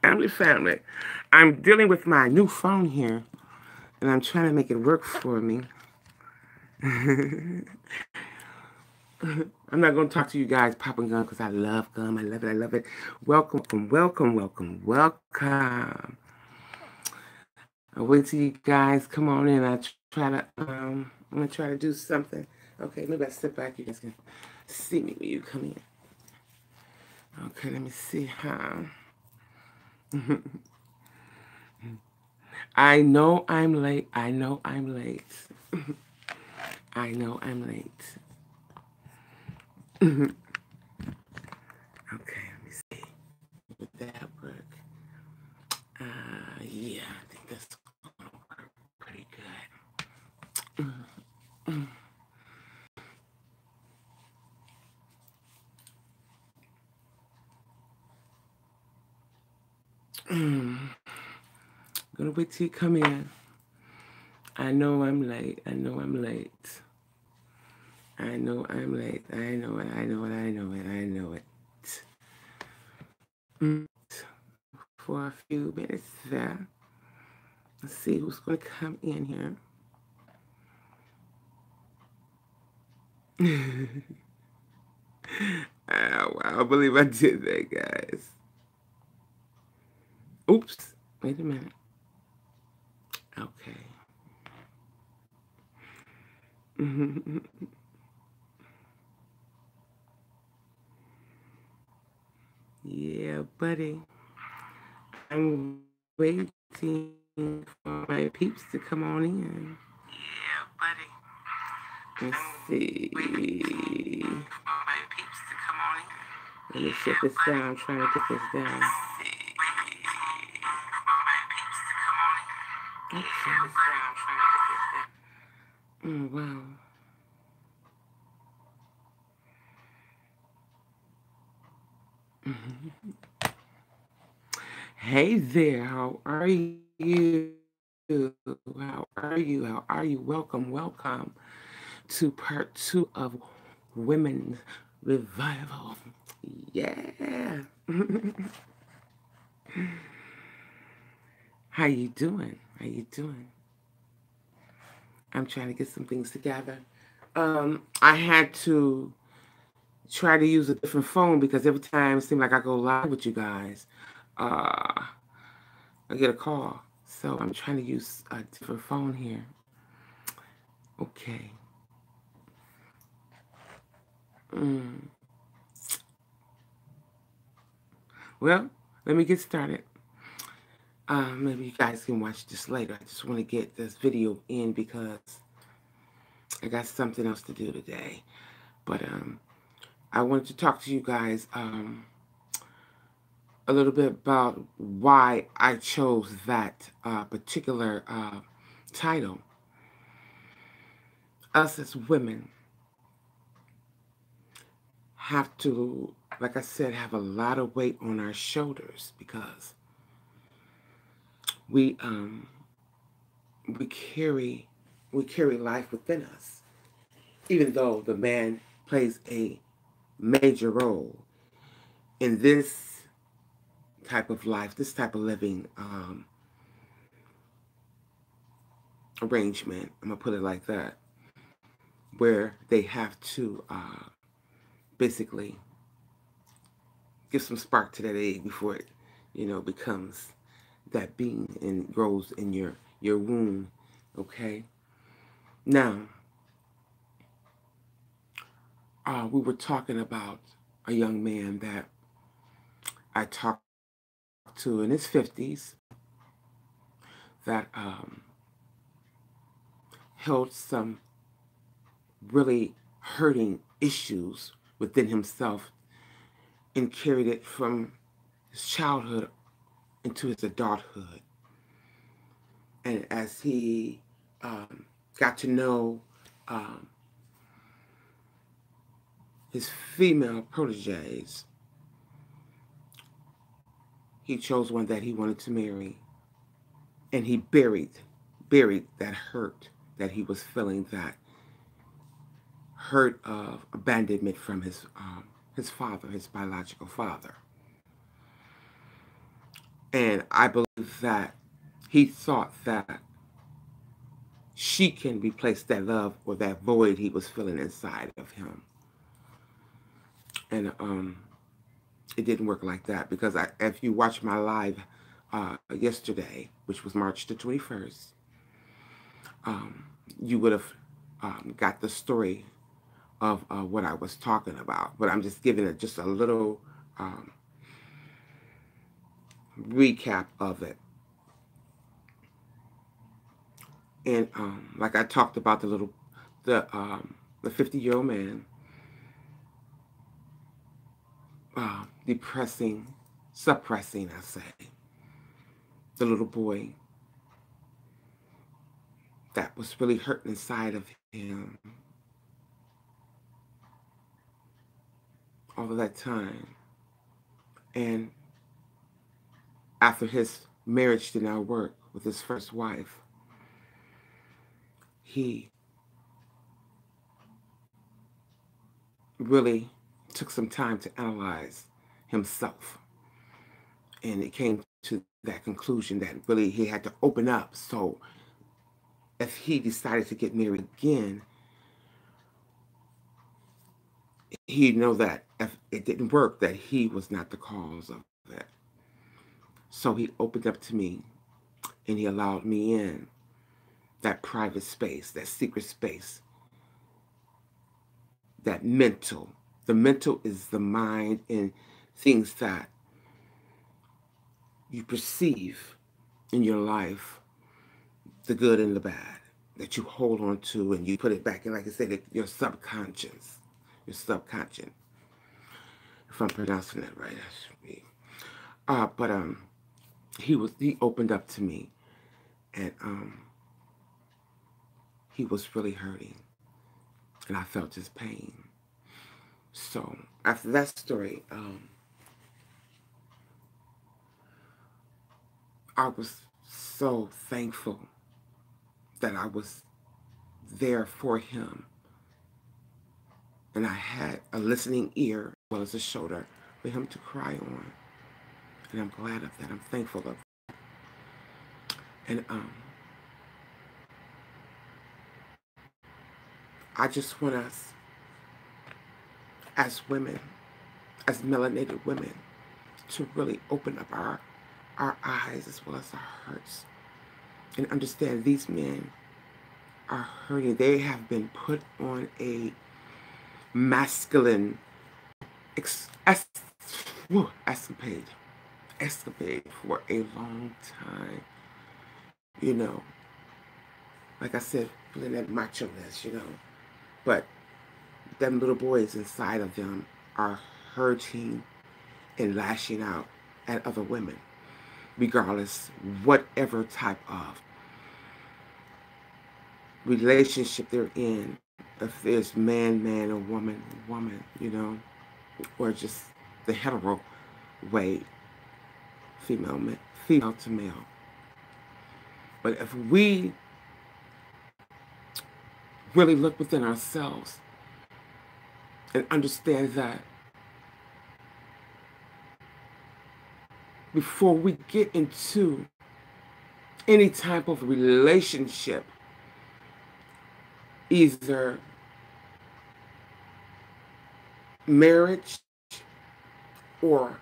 Family. I'm dealing with my new phone here, and I'm trying to make it work for me. I'm not going to talk to you guys popping gum because I love gum. I love it. I love it. Welcome, welcome, welcome, welcome. I wait till you guys come on in. I'm gonna try to do something. Okay, maybe I sit back. You guys can see me when you come in. Okay, let me see how. I know I'm late. I know I'm late. I know I'm late. Okay, let me see. Would that work? Yeah, I think that's gonna work pretty good. Gonna wait till you come in. I know I'm late. I know I'm late. I know I'm late. I know it. I know it. I know it. I know it. For a few minutes there. Let's see who's gonna come in here. Oh, wow, I believe I did that, guys. Oops. Wait a minute. Okay. Yeah, buddy. I'm waiting for my peeps to come on in. Yeah, buddy. Let's see. My peeps to come on in. Let me shut this down. I'm trying to get this down. Okay. Oh, wow. Hey there, how are you? How are you? How are you? Welcome, welcome to part two of Women's Revival. Yeah. How you doing? How you doing? I'm trying to get some things together. I had to try to use a different phone because every time it seemed like I go live with you guys, uh, I get a call. So I'm trying to use a different phone here. Okay. Mm. Well, let me get started. Maybe you guys can watch this later. I just want to get this video in because I got something else to do today. But I wanted to talk to you guys a little bit about why I chose that particular title. Us as women have to, like I said, have a lot of weight on our shoulders because we um, we carry we carry life within us, even though the man plays a major role in this type of life, this type of living arrangement. I'm gonna put it like that, where they have to basically give some spark to that egg before it, becomes that being and grows in your womb. Okay. Now, we were talking about a young man that I talked to in his 50s that held some really hurting issues within himself and carried it from his childhood into his adulthood. And as he got to know um, his female proteges, he chose one that he wanted to marry, and he buried that hurt that he was feeling, that hurt of abandonment from his father, his biological father. And I believe that he thought that she can replace that love or that void he was feeling inside of him. And it didn't work like that, because if you watch my live yesterday, which was March the 21st, um, you would have got the story of what I was talking about. But I'm just giving it just a little recap of it. And like I talked about the 50-year-old man, suppressing, I say, the little boy that was really hurting inside of him all of that time. And after his marriage did not work with his first wife, he really took some time to analyze himself. And it came to that conclusion that really he had to open up. So if he decided to get married again, he'd know that if it didn't work, that he was not the cause of it. So he opened up to me, and he allowed me in that private space, that secret space, that mental. The mental is the mind and things that you perceive in your life, the good and the bad, that you hold on to and you put it back in, like I said, your subconscious. Your subconscious. If I'm pronouncing that right, that should be. But he opened up to me, and he was really hurting, and I felt his pain. So after that story, I was so thankful that I was there for him, and I had a listening ear as well as a shoulder for him to cry on, and I'm glad of that. I'm thankful of that. And I just want us, as women, as melanated women, to really open up our eyes as well as our hearts and understand these men are hurting. They have been put on a masculine escapade for a long time. You know, like I said, feeling that macho-ness, But them little boys inside of them are hurting and lashing out at other women, regardless whatever type of relationship they're in. If there's man, man, or woman, woman, or just the hetero way, female to male. But if we really look within ourselves and understand that before we get into any type of relationship, either marriage or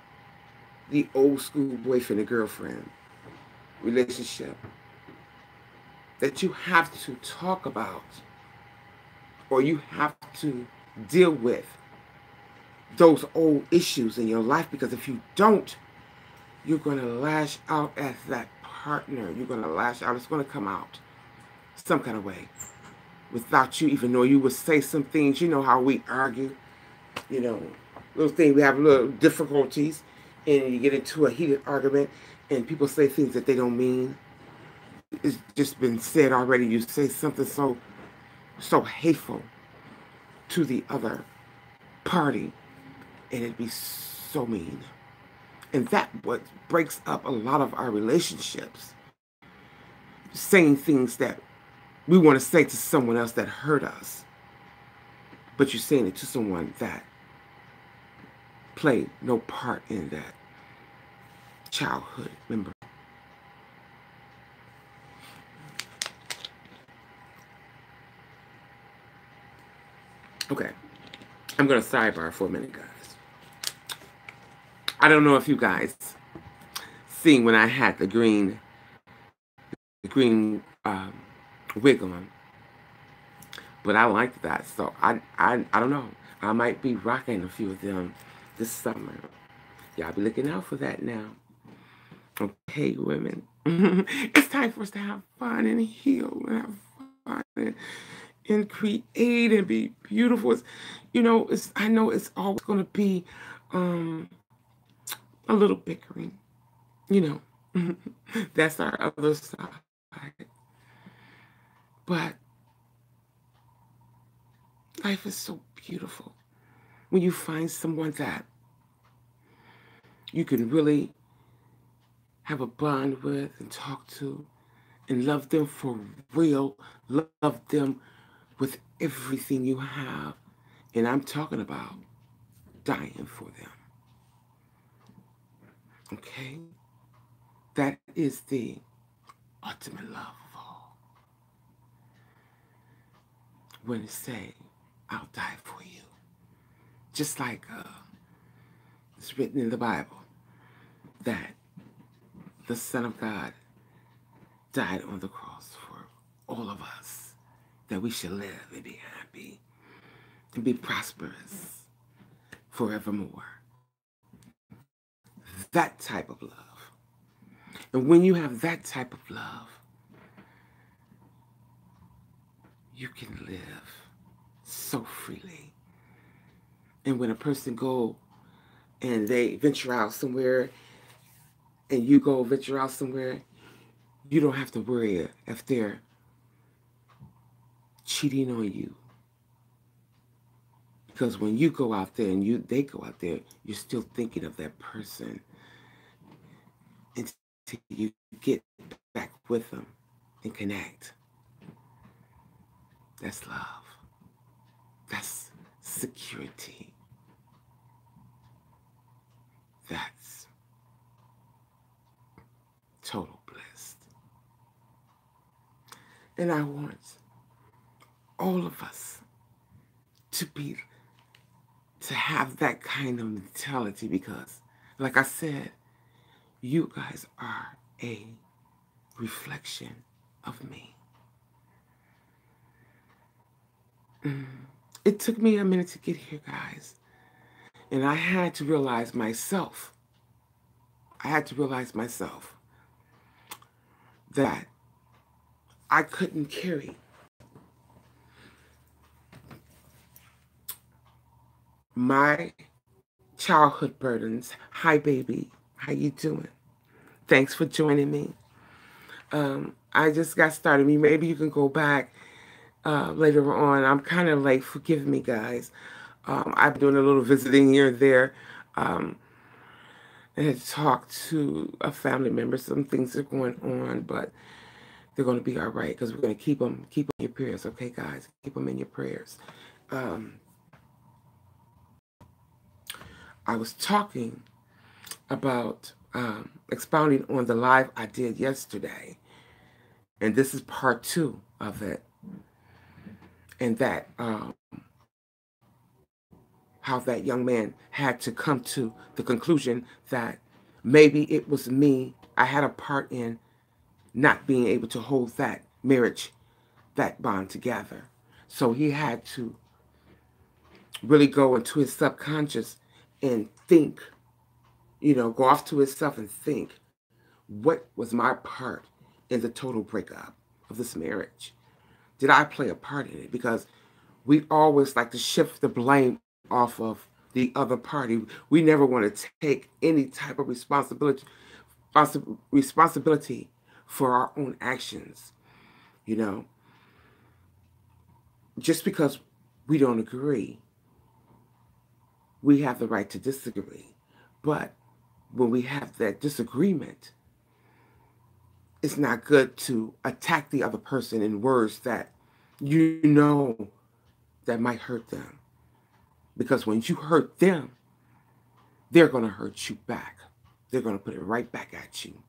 the old school boyfriend and girlfriend relationship, that you have to talk about, or you have to deal with those old issues in your life, because if you don't, you're going to lash out at that partner. You're going to lash out. It's going to come out some kind of way without you even knowing. You would say some things. You know how we argue, little things. We have little difficulties, and you get into a heated argument, and people say things that they don't mean. It's just been said already. You say something so hateful to the other party, and it'd be so mean. And that what breaks up a lot of our relationships. Saying things that we want to say to someone else that hurt us, but you're saying it to someone that played no part in that. childhood member. Okay, I'm going to sidebar for a minute, guys. I don't know if you guys seen when I had the green wig on, but I liked that, so I don't know. I might be rocking a few of them this summer. Y'all be looking out for that now. Okay, women. It's time for us to have fun and heal and have fun and create and be beautiful. I know it's always going to be um, a little bickering. You know, that's our other side. But life is so beautiful when you find someone that you can really have a bond with and talk to and love them for real, love them with everything you have. And I'm talking about dying for them. Okay? That is the ultimate love of all. When it say, I'll die for you. Just like it's written in the Bible that the Son of God died on the cross for all of us, that we should live and be happy and be prosperous forevermore. That type of love. And when you have that type of love, you can live so freely. And when a person go and they venture out somewhere and you go venture out somewhere, you don't have to worry if they're cheating on you. Because when you go out there and they go out there, you're still thinking of that person until you get back with them and connect. That's love. That's security. That's total bliss. And I want all of us to have that kind of mentality because, like I said, you guys are a reflection of me. It took me a minute to get here, guys. And I had to realize myself. I had to realize myself that I couldn't carry my childhood burdens. Hi, baby. How you doing? Thanks for joining me. I just got started. Maybe you can go back later on. I'm kind of late. Forgive me, guys. I've been doing a little visiting here and there. I had talked to a family member. Some things are going on, but they're going to be all right because we're going to keep them in your prayers. Okay, guys? Keep them in your prayers. I was talking about expounding on the live I did yesterday. And this is part 2 of it. And that how that young man had to come to the conclusion that maybe it was me. I had a part in not being able to hold that marriage, that bond together. So he had to really go into his subconscious and think, go off to himself and think, what was my part in the total breakup of this marriage? Did I play a part in it? Because we always like to shift the blame off of the other party. We never want to take any type of responsibility for our own actions. Just because we don't agree, we have the right to disagree. But when we have that disagreement, it's not good to attack the other person in words that that might hurt them. Because when you hurt them, they're going to hurt you back. they're going to put it right back at you.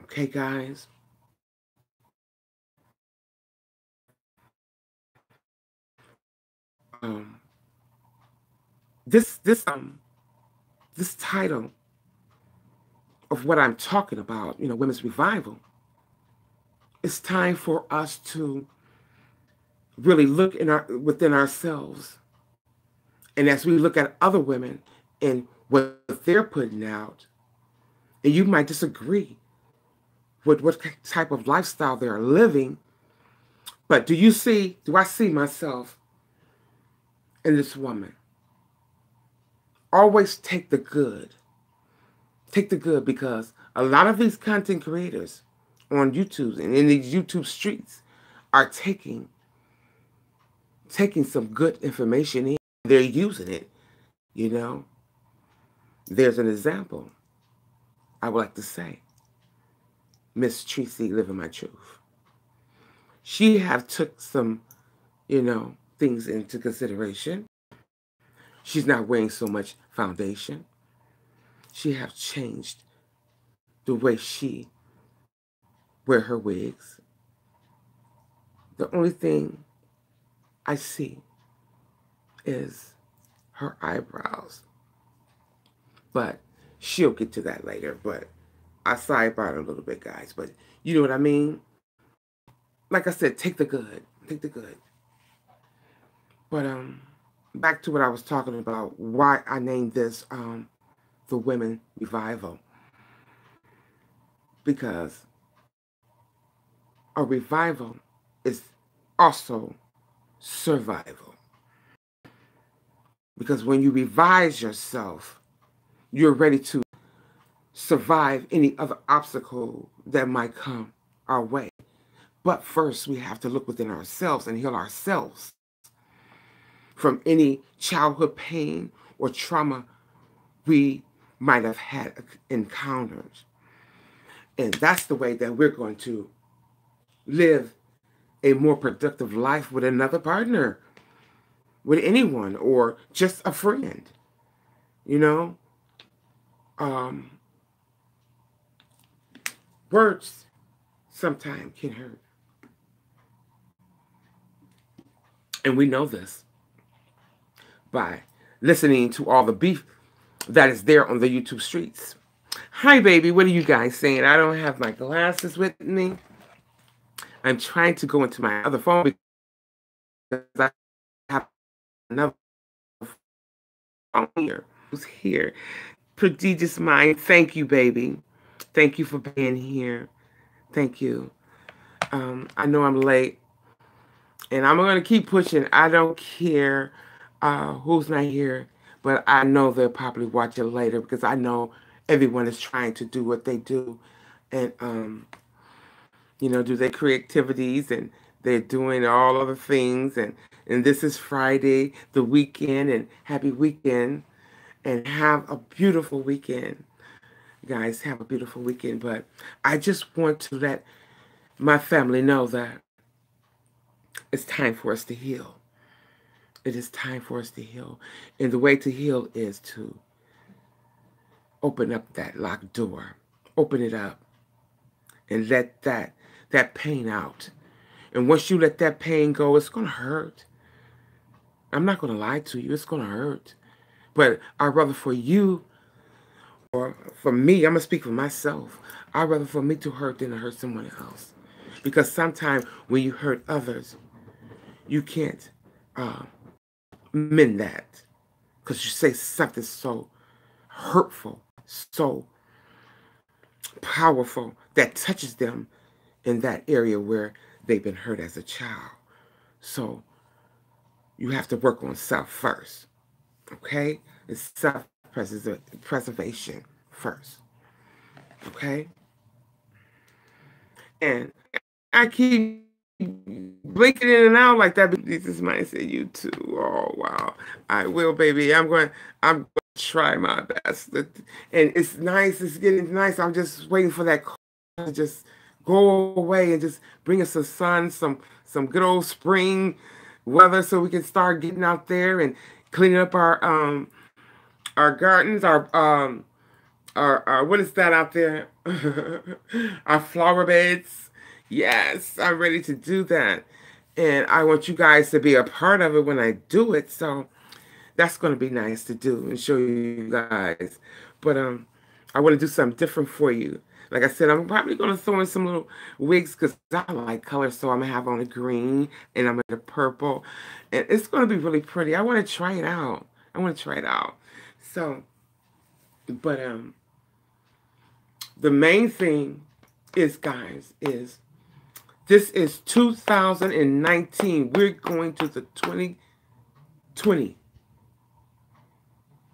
Okay, guys? This title of what I'm talking about, women's revival, it's time for us to really look within ourselves. And as we look at other women and what they're putting out, and you might disagree with what type of lifestyle they're living, but do I see myself in this woman? Always take the good. Take the good, because a lot of these content creators on YouTube and in these YouTube streets are taking some good information in. They're using it, There's an example I would like to say. Miss Tracy Living My Truth. She have took some, things into consideration. She's not wearing so much foundation. She have changed the way she wear her wigs. The only thing I see is her eyebrows. But she'll get to that later. But I sidebar a little bit, guys. But you know what I mean? Like I said, take the good. Take the good. But back to what I was talking about, why I named this the Women Revival. Because a revival is also survival. Because when you revise yourself, you're ready to survive any other obstacle that might come our way. But first, we have to look within ourselves and heal ourselves from any childhood pain or trauma we might have had encountered. And that's the way that we're going to live a more productive life with another partner, with anyone, or just a friend. Words sometimes can hurt. And we know this by listening to all the beef that is there on the YouTube streets. Hi, baby. What are you guys saying? I don't have my glasses with me. I'm trying to go into my other phone because I have another phone here. Who's here? Prodigious Mind. Thank you, baby. Thank you for being here. Thank you. I know I'm late, and I'm going to keep pushing. I don't care who's not here, but I know they'll probably watch it later because I know everyone is trying to do what they do, and do their creativities, and they're doing all other things, and this is Friday, the weekend, and happy weekend, and have a beautiful weekend. Guys, have a beautiful weekend. But I just want to let my family know that it's time for us to heal. It is time for us to heal. And the way to heal is to open up that locked door. Open it up and let that pain out. And once you let that pain go, it's going to hurt. I'm not going to lie to you. It's going to hurt. But I'd rather for you, or for me, I'm going to speak for myself. I'd rather for me to hurt than to hurt someone else. Because sometimes when you hurt others, you can't mend that. Because you say something so hurtful, so powerful, that touches them in that area where they've been hurt as a child. So you have to work on self first. Okay? It's self-preservation first. Okay? And I keep blinking in and out like that. Jesus might say you too. Oh wow. I will, baby. I'm going to try my best. And it's nice. It's getting nice. I'm just waiting for that to just go away and just bring us some sun, some good old spring weather, so we can start getting out there and cleaning up our gardens, our what is that out there? Our flower beds. Yes, I'm ready to do that. And I want you guys to be a part of it when I do it. So that's going to be nice to do and show you guys. But I want to do something different for you. Like I said, I'm probably going to throw in some little wigs because I like color. So I'm going to have on a green and I'm going to purple. And it's going to be really pretty. I want to try it out. I want to try it out. So, but the main thing is, guys, is this is 2019. We're going to the 2020.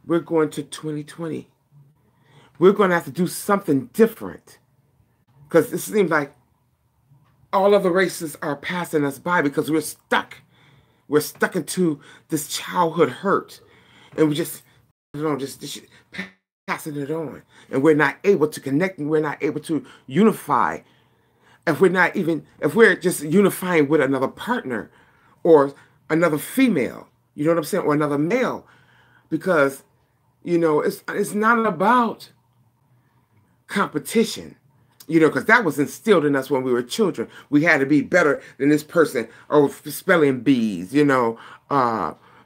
We're going to 2020. We're going to have to do something different because it seems like all of the races are passing us by because we're stuck. We're stuck into this childhood hurt, and we just, you know, just passing it on, and we're not able to connect, and we're not able to unify. If we're just unifying with another partner or another female, you know what I'm saying, or another male, because it's not about competition, because that was instilled in us when we were children. We had to be better than this person, or spelling bees,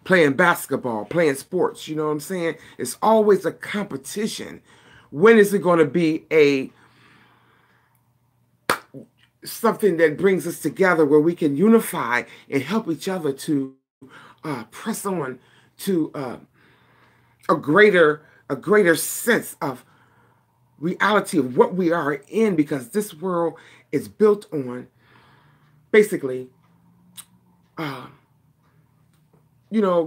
playing basketball, playing sports, you know what I'm saying? It's always a competition. When is it going to be something that brings us together where we can unify and help each other to press on to a greater sense of reality of what we are in, because this world is built on basically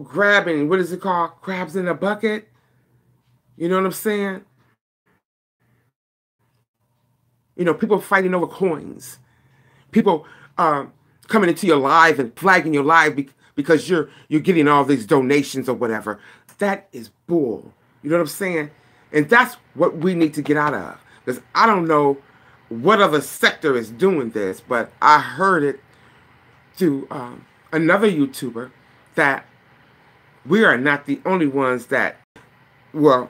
grabbing, what is it called, crabs in a bucket, you know what I'm saying? People fighting over coins, people coming into your life and flagging your life because you're getting all these donations or whatever. That is bull, you know what I'm saying? And that's what we need to get out of. Because I don't know what other sector is doing this, but I heard it through another YouTuber that we are not the only ones that, well,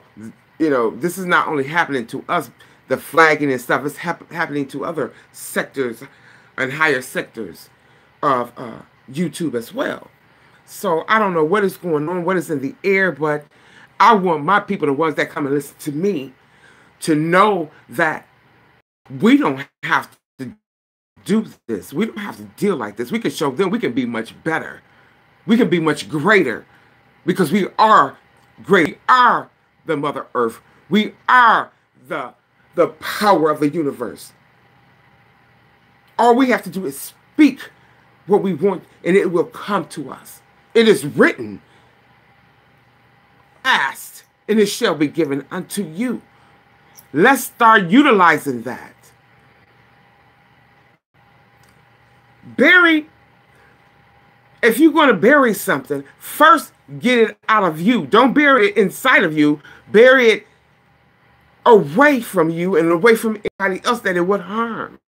this is not only happening to us, the flagging and stuff, it's happening to other sectors and higher sectors of YouTube as well. So I don't know what is going on, what is in the air, but I want my people, the ones that come and listen to me, to know that we don't have to do this. We don't have to deal like this. We can show them we can be much better. We can be much greater because we are great. We are the Mother Earth. We are the power of the universe. All we have to do is speak what we want and it will come to us. It is written. Asked, and it shall be given unto you. Let's start utilizing that. If you're going to bury something, first get it out of you. Don't bury it inside of you. Bury it away from you and away from anybody else that it would harm.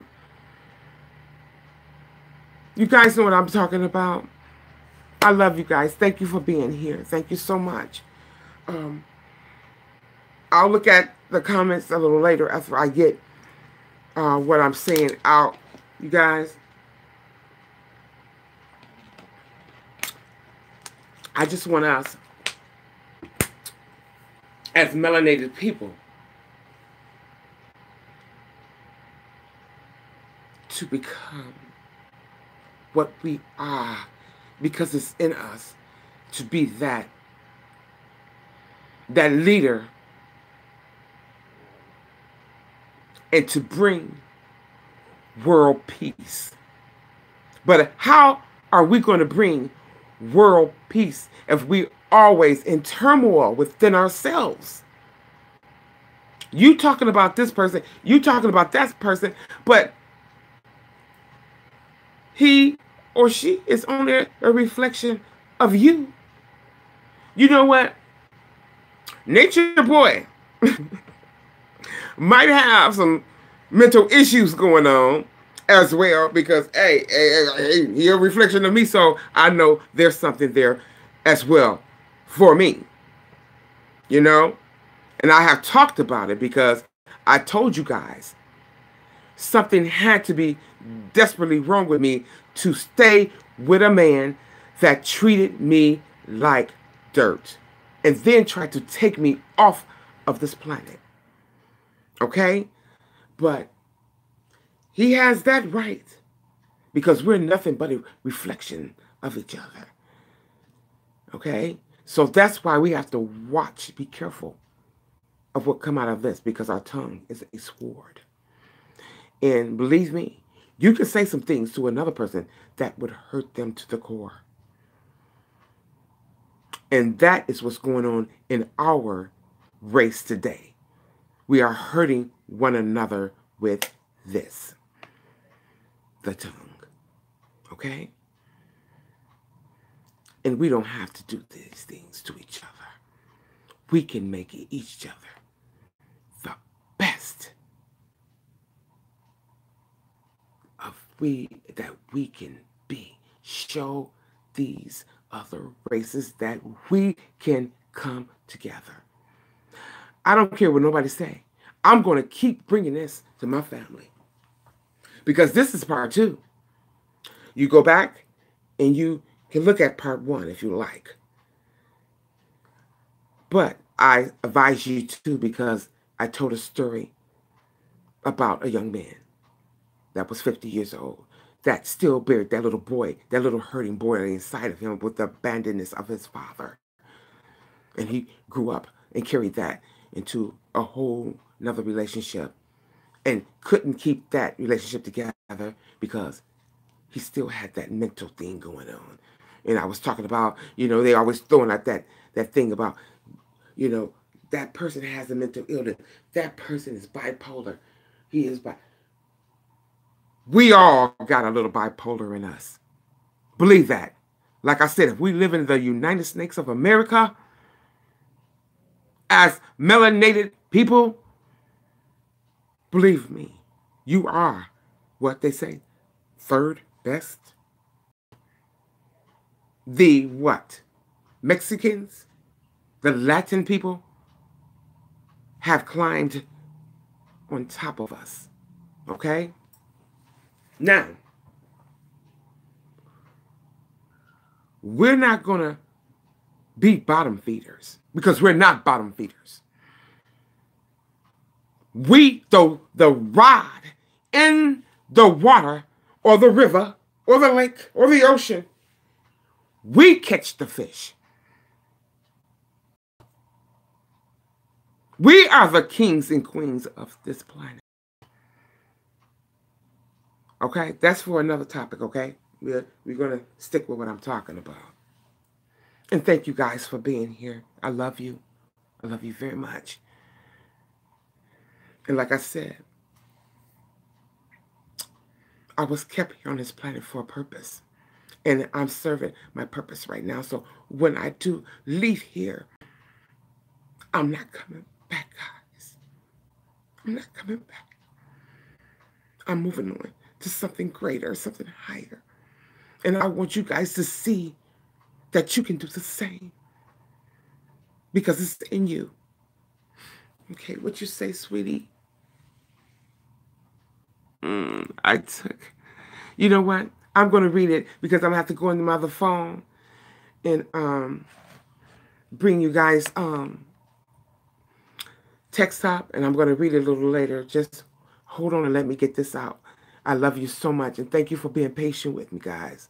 You guys know what I'm talking about. I love you guys. Thank you for being here. Thank you so much. I'll look at the comments a little later after I get what I'm saying out, you guys. I just want us, as melanated people, to become what we are, because it's in us to be that leader and to bring world peace. But how are we going to bring world peace if we always in turmoil within ourselves? You talking about this person, you talking about that person, but he or she is only a reflection of you. You know what? Nature Boy might have some mental issues going on as well, because hey, he's a reflection of me, so I know there's something there as well for me. And I have talked about it because I told you guys something had to be desperately wrong with me to stay with a man that treated me like dirt and then tried to take me off of this planet. Okay? But he has that right because we're nothing but a reflection of each other. Okay? So that's why we have to watch, be careful of what come out of this, because our tongue is a sword. And believe me, you can say some things to another person that would hurt them to the core. And that is what's going on in our race today. We are hurting one another with this, the tongue. Okay? And we don't have to do these things to each other. We can make each other the best that we can be. Show these other races that we can come together. I don't care what nobody say. I'm going to keep bringing this to my family because this is part 2. You go back and you can look at part 1 if you like. But I advise you to, because I told a story about a young man that was 50 years old that still buried that little boy, that little hurting boy inside of him with the abandonness of his father. And he grew up and carried that into a whole another relationship and couldn't keep that relationship together because he still had that mental thing going on. And I was talking about, they always throwing out that thing about, that person has a mental illness. That person is bipolar. He is bipolar. We all got a little bipolar in us. Believe that. Like I said, if we live in the United States of America as melanated people, believe me, you are what they say, third best. The what? Mexicans, the Latin people have climbed on top of us. Okay? Now, we're not going to be bottom feeders because we're not bottom feeders. We throw the rod in the water or the river or the lake or the ocean. We catch the fish. We are the kings and queens of this planet. Okay? That's for another topic, okay? We're going to stick with what I'm talking about. And thank you guys for being here. I love you. I love you very much. And like I said, I was kept here on this planet for a purpose. And I'm serving my purpose right now. So when I do leave here, I'm not coming back, guys. I'm not coming back. I'm moving on to something greater, something higher. And I want you guys to see that you can do the same. Because it's in you. Okay, what you say, sweetie? I took... You know what? I'm going to read it because I'm going to have to go into my other phone and bring you guys text up, and I'm going to read it a little later. Just hold on and let me get this out. I love you so much, and thank you for being patient with me, guys.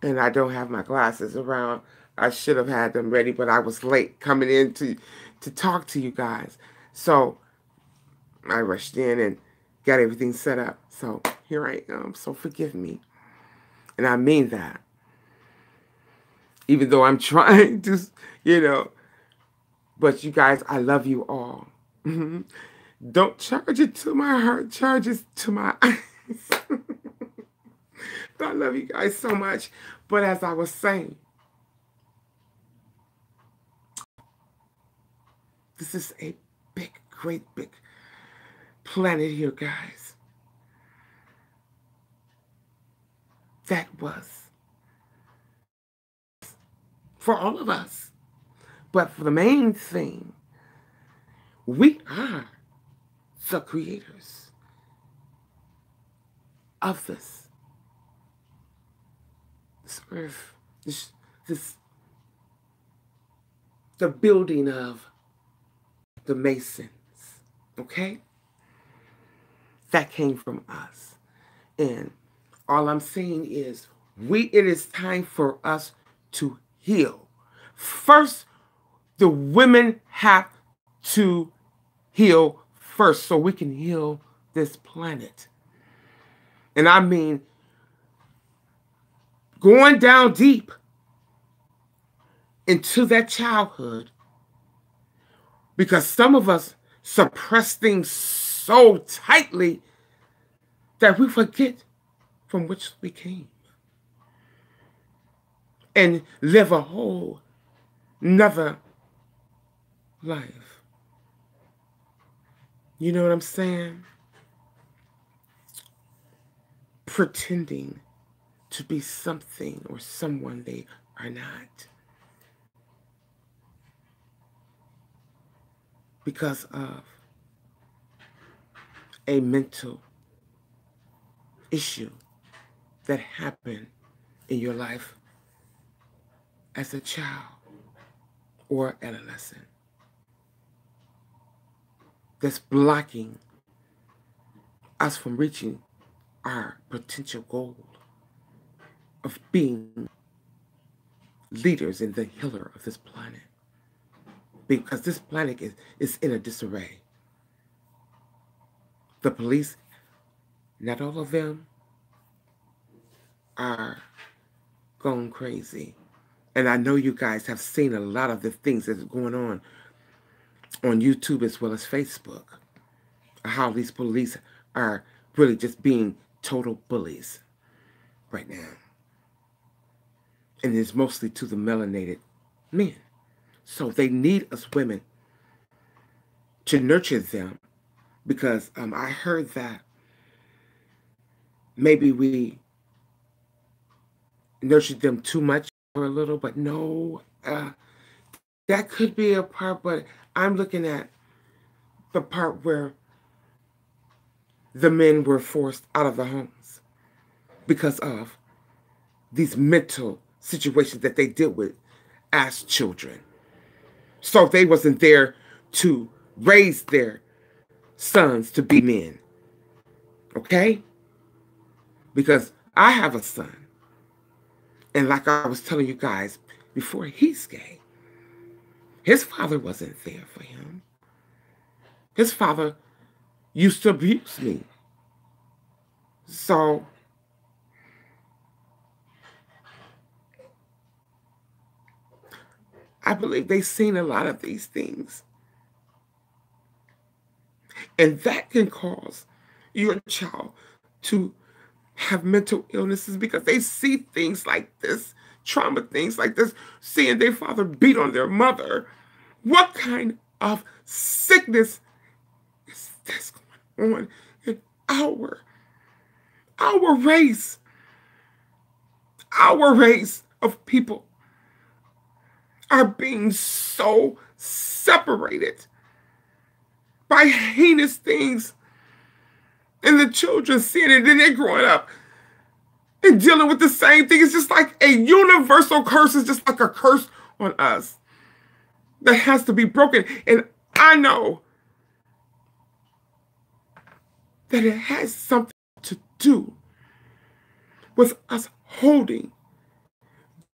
And I don't have my glasses around. I should have had them ready, but I was late coming in to talk to you guys. So I rushed in and got everything set up. So here I am. So forgive me. And I mean that. Even though I'm trying to, But you guys, I love you all. Don't charge it to my heart. Charge it to my eyes. I love you guys so much. But as I was saying, this is a big, great, big planet here, guys. That was for all of us. But for the main thing, We are the creators of this earth, this the building of the Masons. Okay? That came from us. And all I'm saying is it is time for us to heal. First, the women have to heal first so we can heal this planet. And I mean, going down deep into that childhood, because some of us suppress things so tightly that we forget from which we came and live a whole another life. You know what I'm saying? Pretending to be something or someone they are not. Because of a mental issue that happened in your life as a child or adolescent that's blocking us from reaching our potential goal of being leaders and the healer of this planet. Because this planet is in a disarray. The police, not all of them, are going crazy. And I know you guys have seen a lot of the things that's going on YouTube as well as Facebook. How these police are really just being total bullies right now. And it's mostly to the melanated men. So they need us women to nurture them, because I heard that maybe we nurtured them too much or a little, but no, that could be a part, but I'm looking at the part where the men were forced out of the homes because of these mental situations that they deal with as children. So they wasn't there to raise their sons to be men. Okay? Because I have a son. And like I was telling you guys before, he's gay. His father wasn't there for him. His father used to abuse me. So I believe they've seen a lot of these things. And that can cause your child to have mental illnesses because they see things like this, trauma things like this, seeing their father beat on their mother. What kind of sickness is this going on in our race? Our race of people are being so separated by heinous things. And the children seeing it, and then they're growing up and dealing with the same thing. It's just like a universal curse. It's just like a curse on us that has to be broken. And I know that it has something to do with us holding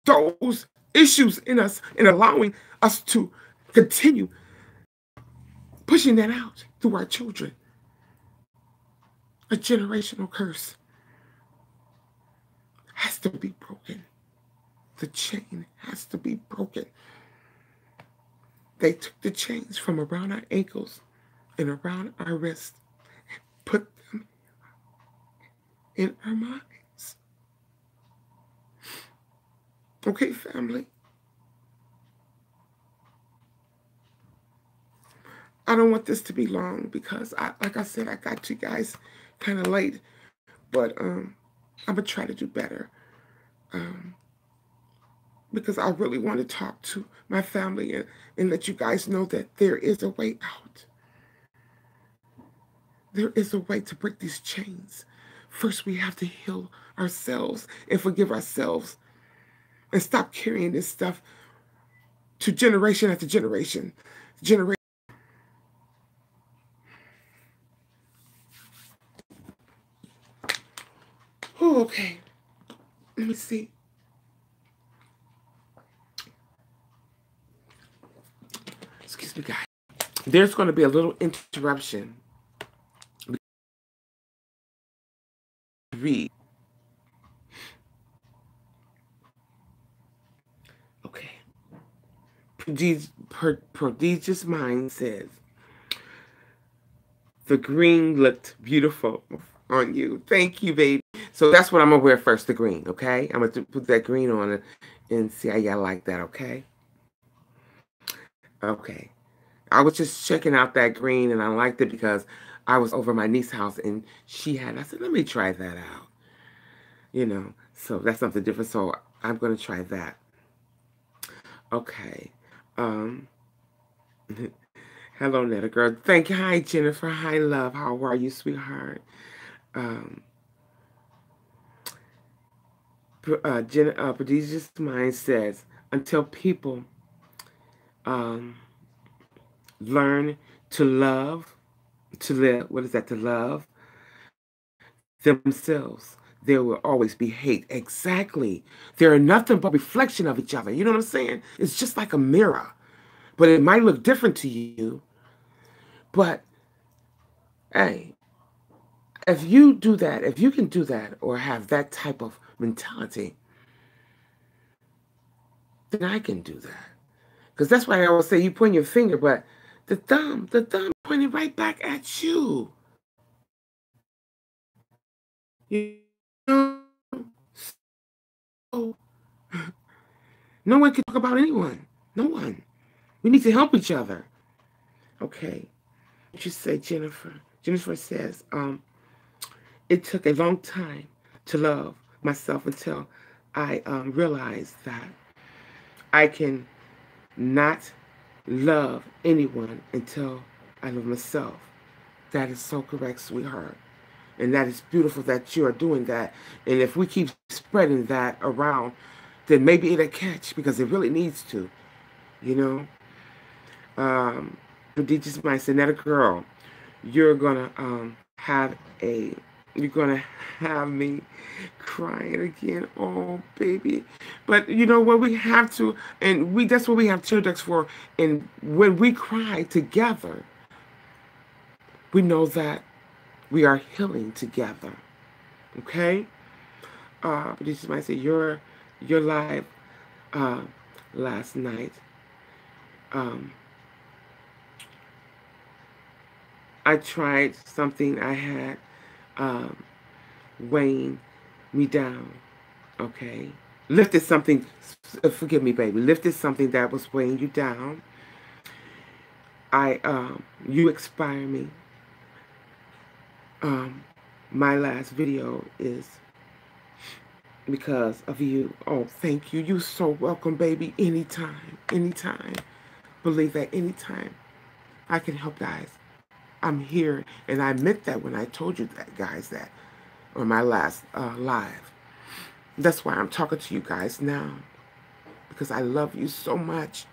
those issues in us and allowing us to continue pushing that out through our children. A generational curse has to be broken. The chain has to be broken. They took the chains from around our ankles and around our wrists, put them in our minds. Okay, family? I don't want this to be long because, like I said, I got you guys kind of late. But I'm going to try to do better. Because I really want to talk to my family and let you guys know that there is a way out. There is a way to break these chains. First, we have to heal ourselves and forgive ourselves and stop carrying this stuff to generation after generation. Oh, okay. Let me see. Excuse me, guys. There's going to be a little interruption. Read. Okay. Prodigious Mind says, the green looked beautiful on you. Thank you, baby. So that's what I'm going to wear first, the green, okay? I'm going to put that green on and see how y'all like that, okay? Okay. I was just checking out that green, and I liked it because I was over my niece's house, and I said, let me try that out. You know, so that's something different. So I'm going to try that. Okay. Hello, Netta girl. Thank you. Hi, Jennifer. Hi, love. How are you, sweetheart? Prodigious Mind says, until people learn to live, what is that, to love themselves, there will always be hate. Exactly. They're nothing but reflection of each other. You know what I'm saying? It's just like a mirror. But it might look different to you. But, hey, if you do that, if you can do that or have that type of mentality, then I can do that. Because that's why I always say you point your finger, but the thumb pointed right back at you. You know? So, no one can talk about anyone. No one. We need to help each other. Okay. What you say, Jennifer? Jennifer says, it took a long time to love myself until I realized that I can not love anyone until I love myself. That is so correct, sweetheart. And that is beautiful that you are doing that. And if we keep spreading that around, then maybe it'll catch, because it really needs to, you know. Prodigious Mind said, "That girl, you're gonna you're gonna have me crying again, oh baby." But you know what, we have to, and that's what we have tear ducts for. And when we cry together, we know that we are healing together. Okay. Prodigious Mind said, your live last night, I tried something I had weighing me down, okay? Lifted something, forgive me, baby, lifted something that was weighing you down. You inspire me. My last video is because of you. Oh, thank you. You're so welcome, baby. Anytime, anytime. Believe that anytime I can help, guys, I'm here. And I meant that when I told you that, guys, that on my last live. That's why I'm talking to you guys now, because I love you so much.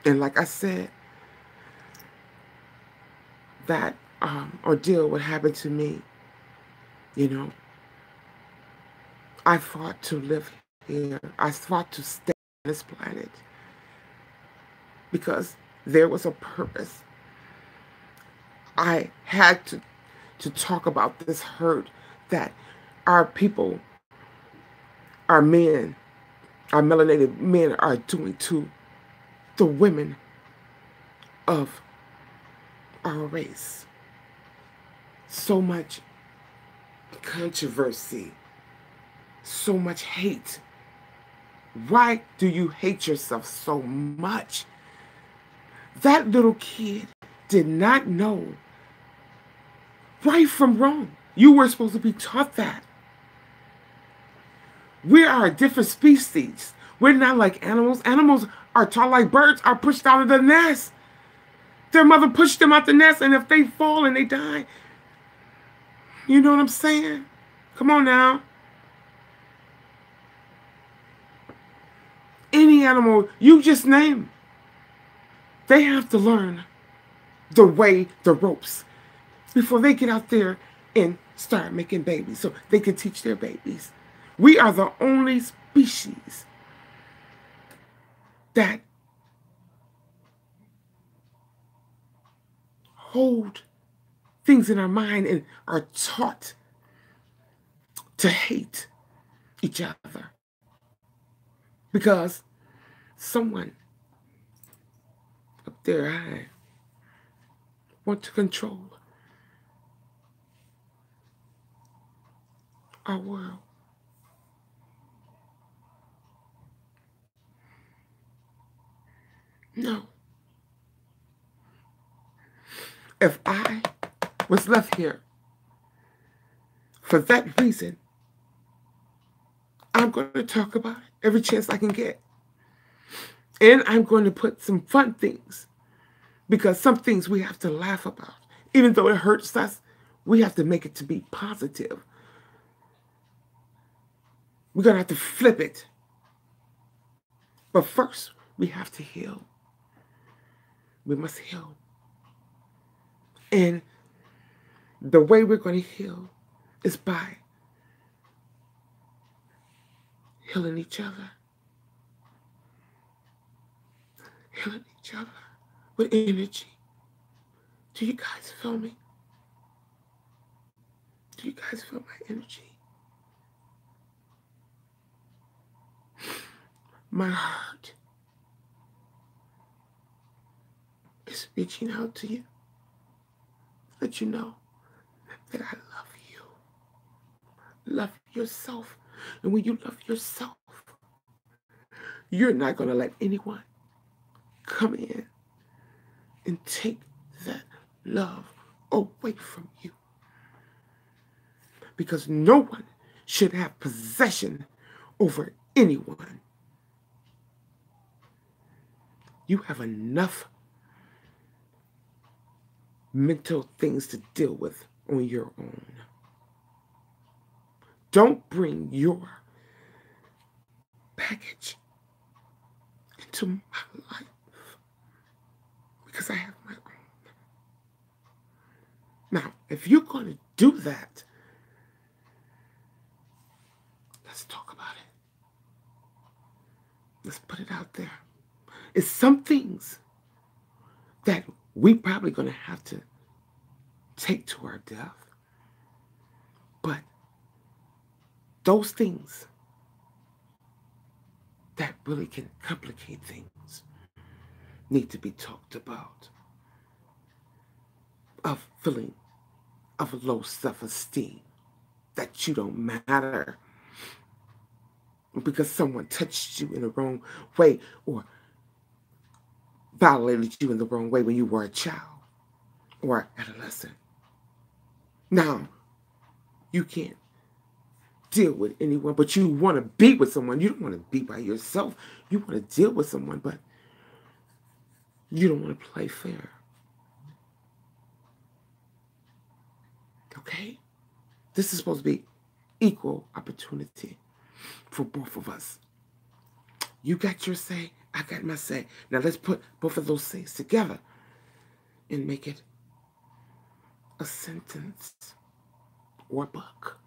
And like I said, that ordeal, what happened to me, you know, I fought to live here. I fought to stay on this planet because there was a purpose. I had to talk about this hurt that our people, our men, our melanated men are doing to the women of our race. So much controversy, so much hate. Why do you hate yourself so much? That little kid did not know right from wrong. You were supposed to be taught that. We are a different species. We're not like animals. Animals are taught like birds are pushed out of the nest. Their mother pushed them out the nest, and if they fall and they die, You know what I'm saying? Come on now. Any animal, you just name, they have to learn the way, the ropes, before they get out there and start making babies so they can teach their babies. We are the only species that hold things in our mind and are taught to hate each other because someone up there high want to control our world. No. If I was left here for that reason, I'm going to talk about it every chance I can get. And I'm going to put some fun things, because some things we have to laugh about. Even though it hurts us, we have to make it to be positive. We're going to have to flip it. But first, we have to heal. We must heal. And the way we're going to heal is by healing each other. Healing each other with energy. Do you guys feel me? Do you guys feel my energy? My heart is reaching out to you. Let you know that I love you. Love yourself. And when you love yourself, you're not going to let anyone come in and take that love away from you. Because no one should have possession over anyone. You have enough mental things to deal with on your own. Don't bring your baggage into my life, because I have my own. Now, if you're going to do that, let's talk about it. Let's put it out there. It's some things that we probably going to have to take to our death. But those things that really can complicate things need to be talked about. Of feeling of low self-esteem, that you don't matter because someone touched you in the wrong way or violated you in the wrong way when you were a child or adolescent. Now, you can't deal with anyone, but you want to be with someone. You don't want to be by yourself. You want to deal with someone, but you don't want to play fair. Okay? This is supposed to be equal opportunity for both of us. You got your say, I got my say. Now let's put both of those says together and make it a sentence or a book,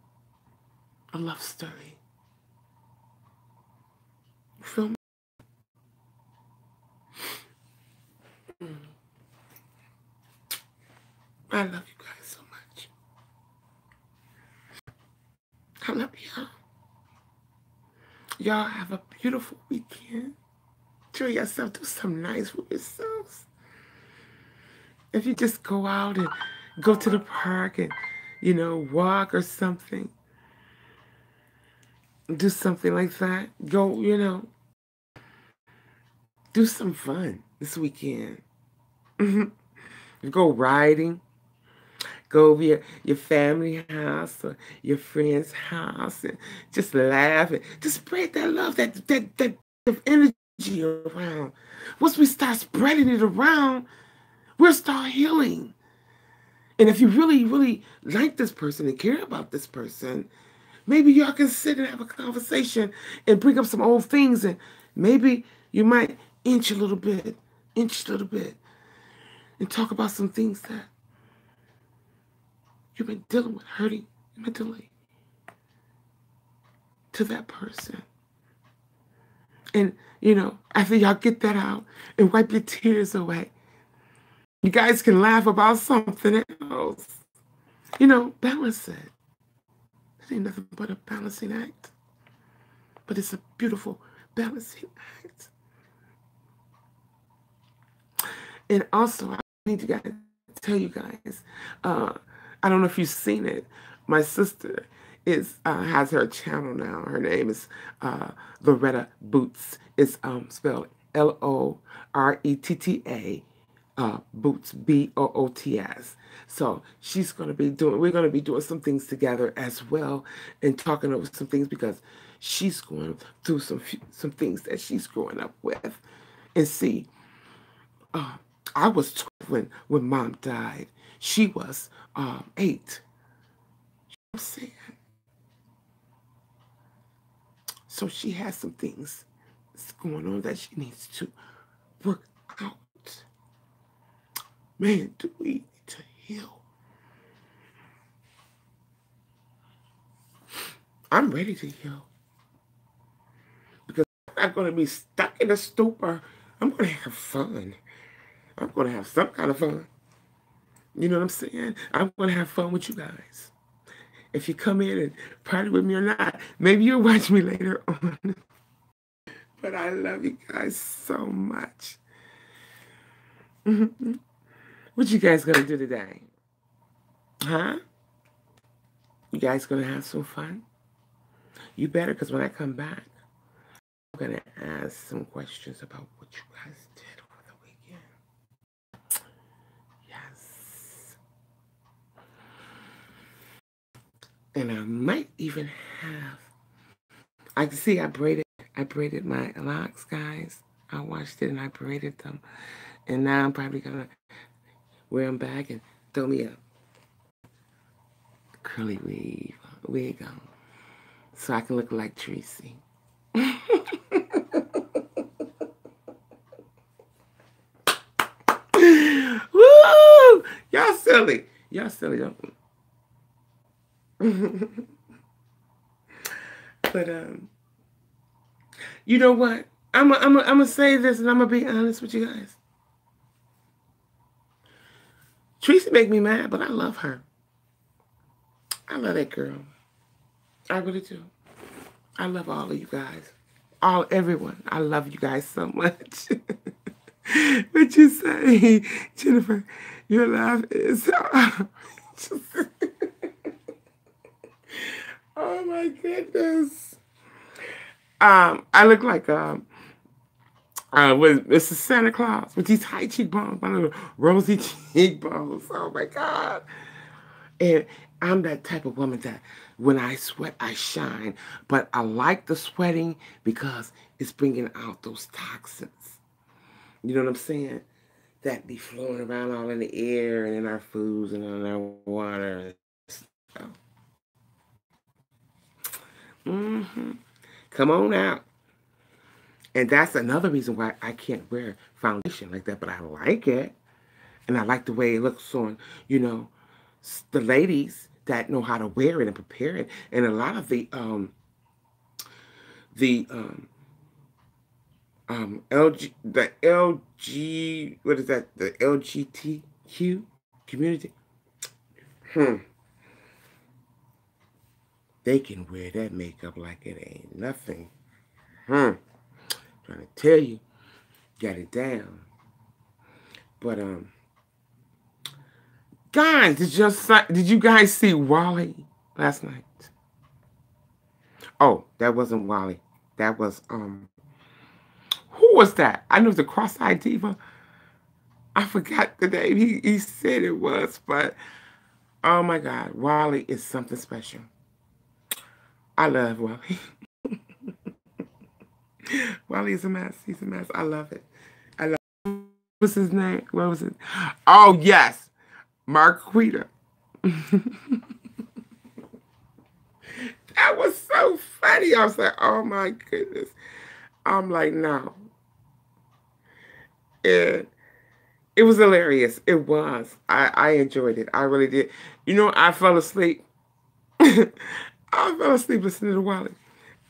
a love story. You feel me? I love you guys so much. I love y'all. Y'all have a beautiful weekend. Enjoy yourself. Do something nice for yourselves. If you just go out and go to the park and, walk or something, do something like that. Go, do some fun this weekend. Go riding. Go over your family house or your friend's house and just laugh and just spread that love, that energy around. Once we start spreading it around, we'll start healing. And if you really, really like this person and care about this person, maybe y'all can sit and have a conversation and bring up some old things, and maybe you might inch a little bit, and talk about some things that you've been dealing with, hurting mentally to that person. And, after y'all get that out and wipe your tears away, you guys can laugh about something else. Balance it. It ain't nothing but a balancing act. But it's a beautiful balancing act. And also, I need to tell you guys, I don't know if you've seen it. My sister has her channel now. Her name is Loretta Boots. It's spelled Loretta, Boots, Boots. So we're gonna be doing some things together as well, and talking over some things, because she's going through some things that she's growing up with. And see, I was 12 when Mom died. She was 8. I'm saying. So she has some things that's going on that she needs to work out. Man, do we need to heal? I'm ready to heal. Because I'm not going to be stuck in a stupor. I'm going to have fun. I'm going to have some kind of fun. You know what I'm saying? I'm going to have fun with you guys. If you come in and party with me or not, maybe you'll watch me later on. But I love you guys so much. What you guys gonna do today? Huh? You guys gonna have some fun? You better, because when I come back, I'm gonna ask some questions about what you guys did over the weekend. Yes. And I might even have, I can see I braided my locks, guys. I washed it and I braided them. And now I'm probably gonna wear them back and throw me a curly wig on, so I can look like Tracy. Woo! Y'all silly. Y'all silly, don't. But you know what? I'm gonna say this, and I'm gonna be honest with you guys. Tracy make me mad, but I love her. I love that girl. I really do. I love all of you guys. Everyone. I love you guys so much. What you say, Jennifer? Your laugh is. Oh my goodness. I look like with Mrs. Santa Claus with these high cheekbones, my little rosy cheekbones. Oh my God. And I'm that type of woman that when I sweat, I shine. But I like the sweating because it's bringing out those toxins. You know what I'm saying? That be flowing around all in the air and in our foods and in our water and stuff. Come on out. And that's another reason why I can't wear foundation like that, but I like it. And I like the way it looks on, the ladies that know how to wear it and prepare it. And a lot of the LG, what is that? The LGBTQ community. They can wear that makeup like it ain't nothing. Trying to tell you, got it down. But guys, did you guys see Wally last night? Oh, that wasn't Wally. That was who was that? I know the cross-eyed diva. I forgot the name he said it was, but oh my God, Wally is something special. I love Wally. Wally is a mess. He's a mess. I love it. I love it. What's his name? What was it? Oh, yes. Marquita. That was so funny. I was like, oh my goodness. I'm like, no. And it was hilarious. It was. I enjoyed it. I really did. You know, I fell asleep. I fell asleep listening to Wally.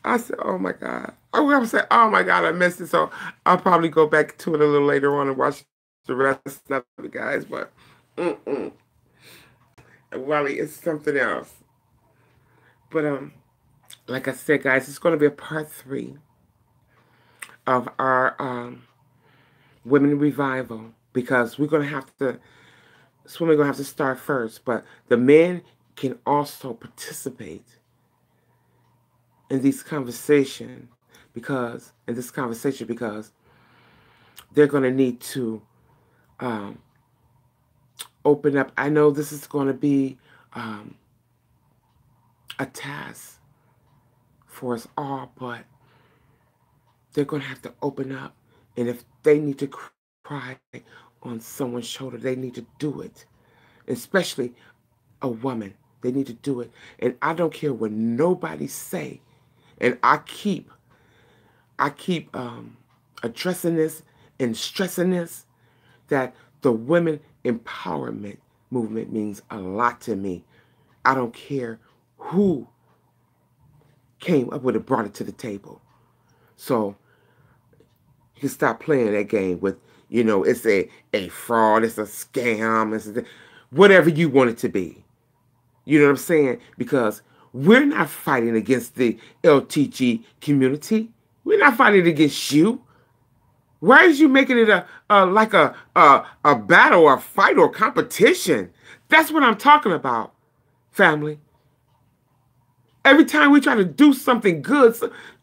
I said, oh my God. I was say, oh my God, I missed it. So I'll probably go back to it a little later on and watch the rest of the guys. But Wally is something else. But like I said, guys, it's going to be a part 3 of our women revival, because we're going to have to, swimming going to have to start first, but the men can also participate in these conversations, because they're going to need to open up. I know this is going to be a task for us all, but they're going to have to open up. And if they need to cry on someone's shoulder, they need to do it. Especially a woman. They need to do it. And I don't care what nobody say. And I keep addressing this and stressing this, that the women empowerment movement means a lot to me. I don't care who came up with it, brought it to the table. So you can stop playing that game with, you know, it's a fraud, it's a scam, it's whatever you want it to be. You know what I'm saying? Because we're not fighting against the LTG community. We're not fighting against you. Why is you making it like a battle or a fight or competition? That's what I'm talking about, family. Every time we try to do something good,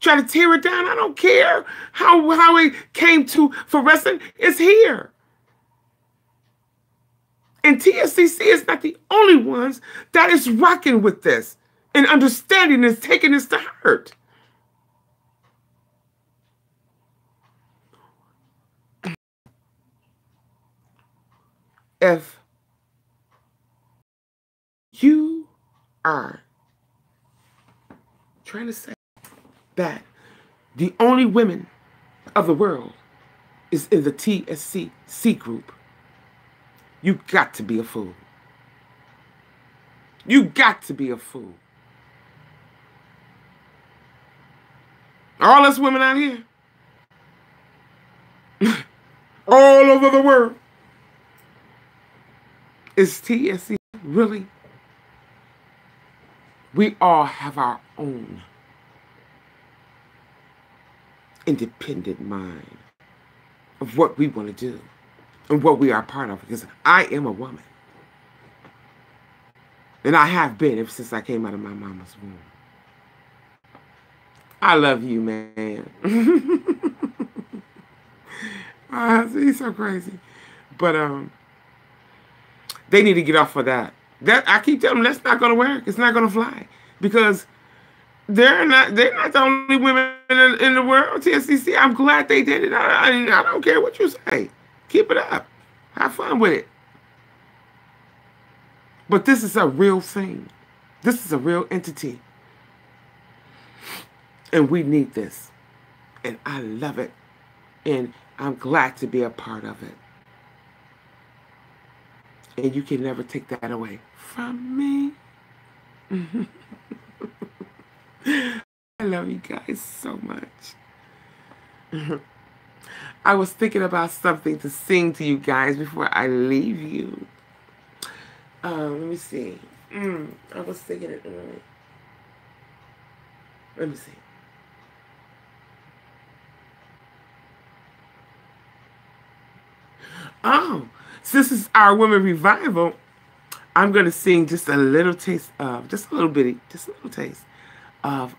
try to tear it down, I don't care how it came to for wrestling. It's here. And TSCC is not the only ones that is rocking with this and understanding this, taking this to heart. If you are trying to say that the only women of the world is in the TSCC group, you got to be a fool. You got to be a fool. All us women out here, all over the world, is TSC really? We all have our own independent mind of what we want to do and what we are part of. Because I am a woman. And I have been ever since I came out of my mama's womb. I love you, man. He's so crazy. But they need to get off of that. I keep telling them that's not going to work. It's not going to fly. Because they're not the only women in the world, TSCC. I'm glad they did it. I don't care what you say. Keep it up. Have fun with it. But this is a real thing. This is a real entity. And we need this. And I love it. And I'm glad to be a part of it. And you can never take that away from me. I love you guys so much. I was thinking about something to sing to you guys before I leave you. Let me see. I was thinking it earlier. Let me see. Oh, since this is our women revival, I'm going to sing just a little taste of, just a little taste of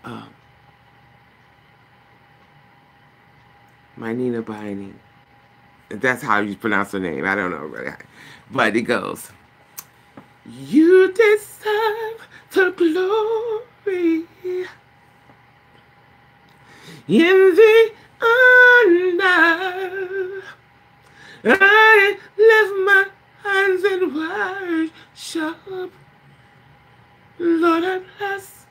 my Nina Binding. That's how you pronounce her name. I don't know really. But it goes, you deserve the glory in the honor. I lift my hands and worship. Lord, I bless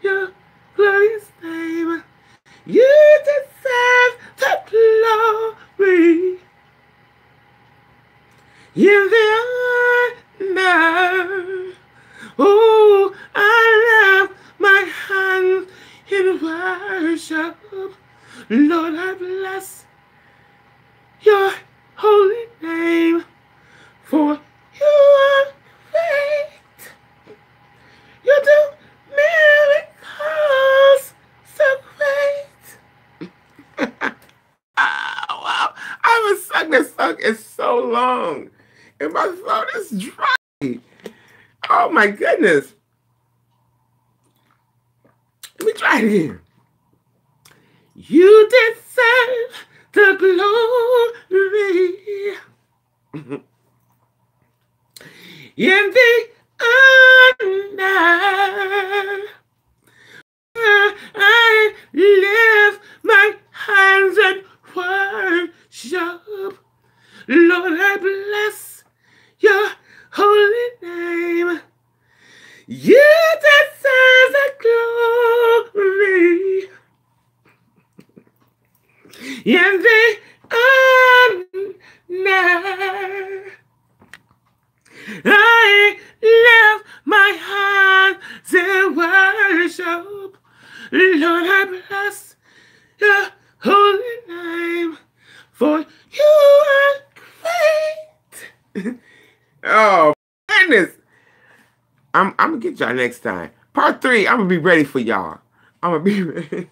your glorious name. You deserve the glory. In the honor. Oh, I lift my hands in worship. Lord, I bless your holy name, for you are great. You do miracles so great. Oh, wow. I haven't sung this song in so long, and my throat is dry. Oh, my goodness. Let me try it again. You deserve the glory in the honor. I lift my hands and worship. Lord, I bless your holy name. You deserve the glory in the honor. I lift my hands in worship. Lord, I bless your holy name, for you are great. Oh, goodness. I'm going to get y'all next time. Part 3, I'm going to be ready for y'all. I'm going to be ready.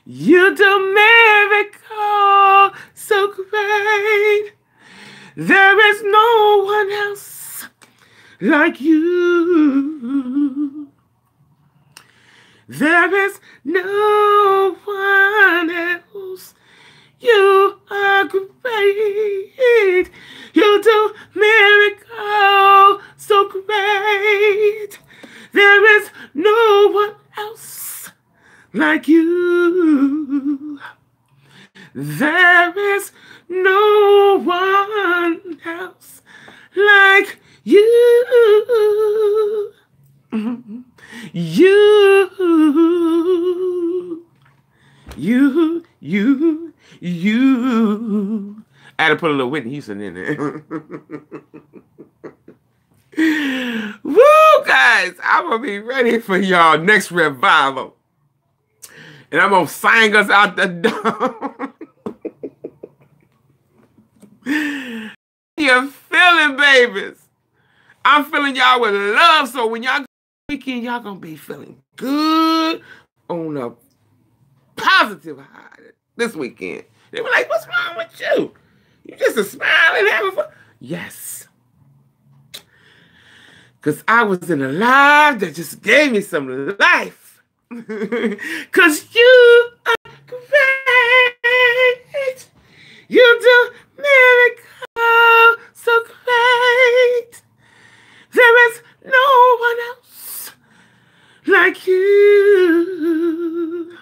You do miracles so great. There is no one else like you. There is no one else. You are great. You do miracles so great. There is no one else like you. There is no one else like you. You. I had to put a little Whitney Houston in there. Woo, guys, I'm going to be ready for y'all next revival. And I'm going to sing us out the door. You're feeling, babies. I'm feeling y'all with love. So when y'all go weekend, y'all going to be feeling good on a positive high this weekend. They were like, what's wrong with you? You just a smiling, having fun. Yes. Because I was in a life that just gave me some life. Because you are great. You do miracles so great. There is no one else like you.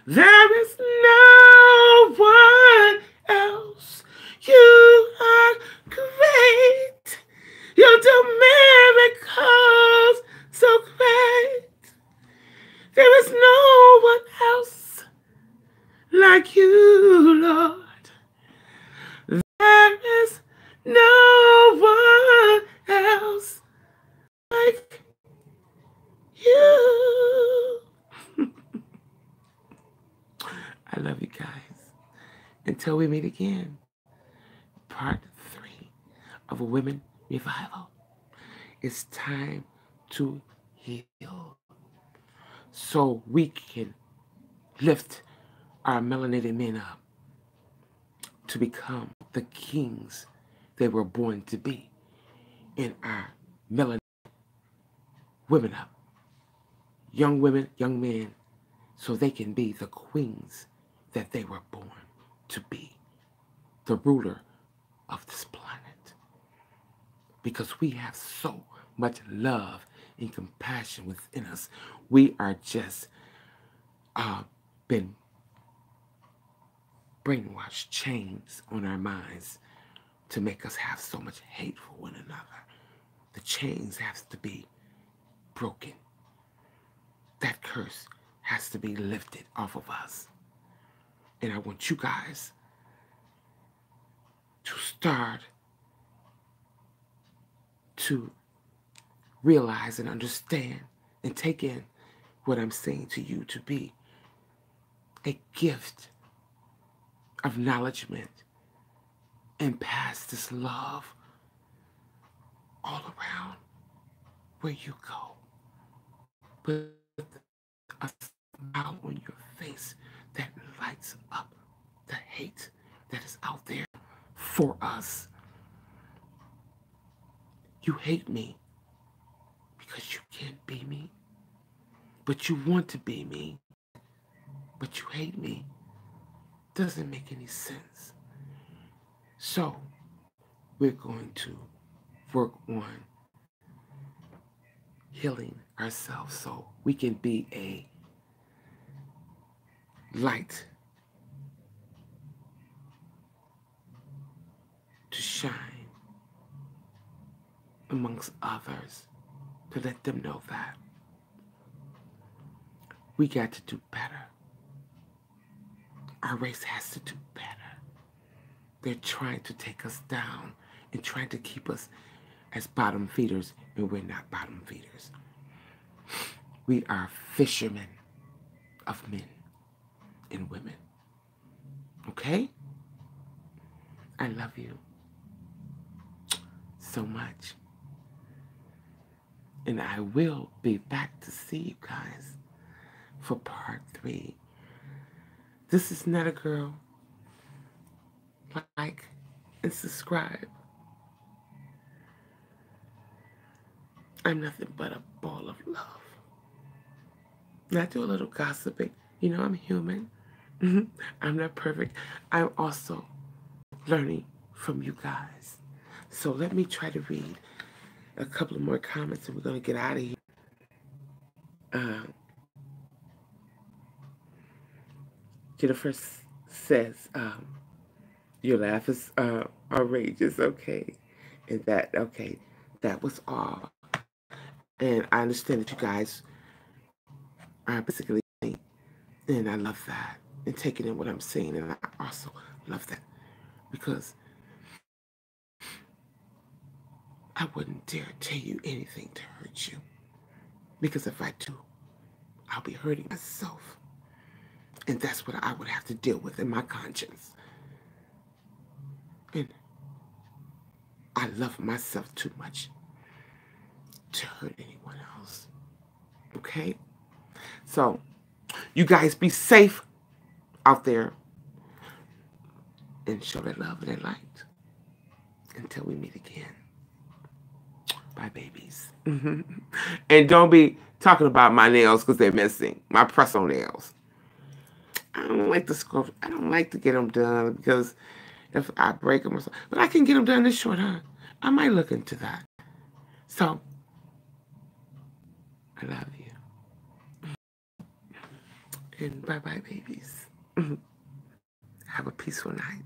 There is no one else. You are great. You do miracles so great. There is no one else like you, Lord. There is no one else like you. I love you guys. Until we meet again, part 3 of a women revival. It's time to heal so we can lift our melanated men up to become the kings they were born to be, and our melanated women up, young women, young men, so they can be the queens that they were born to be, the ruler of this planet. Because we have so much love and compassion within us. We are just been brainwashed chains on our minds to make us have so much hate for one another. The chains have to be broken. That curse has to be lifted off of us. And I want you guys to start to realize and understand and take in what I'm saying to you to be a gift of acknowledgement and pass this love all around where you go with a smile on your face that lights up the hate that is out there for us. You hate me because you can't be me, but you want to be me, but you hate me. Doesn't make any sense. So we're going to work on healing ourselves so we can be a light to shine amongst others, to let them know that we got to do better. Our race has to do better. They're trying to take us down and trying to keep us as bottom feeders, and we're not bottom feeders. We are fishermen of men and women. Okay? I love you so much. And I will be back to see you guys for part 3. This is Not a Girl. Like and subscribe. I'm nothing but a ball of love. And I do a little gossiping. You know, I'm human. I'm not perfect. I'm also learning from you guys. So let me try to read a couple of more comments and we're going to get out of here. Jennifer says, your laugh is outrageous, okay. And that was all. And I understand that you guys are basically, and I love that. And taking in what I'm saying, and I also love that. Because I wouldn't dare tell you anything to hurt you. Because if I do, I'll be hurting myself. And that's what I would have to deal with in my conscience. And I love myself too much to hurt anyone else. Okay? So, you guys be safe out there and show that love and that light. Until we meet again. Bye, babies. And don't be talking about my nails because they're missing. My press-on nails. I don't like the sculpt. I don't like to get them done because if I break them or something. But I can get them done this short, huh? I might look into that. So, I love you. And bye-bye, babies. Have a peaceful night.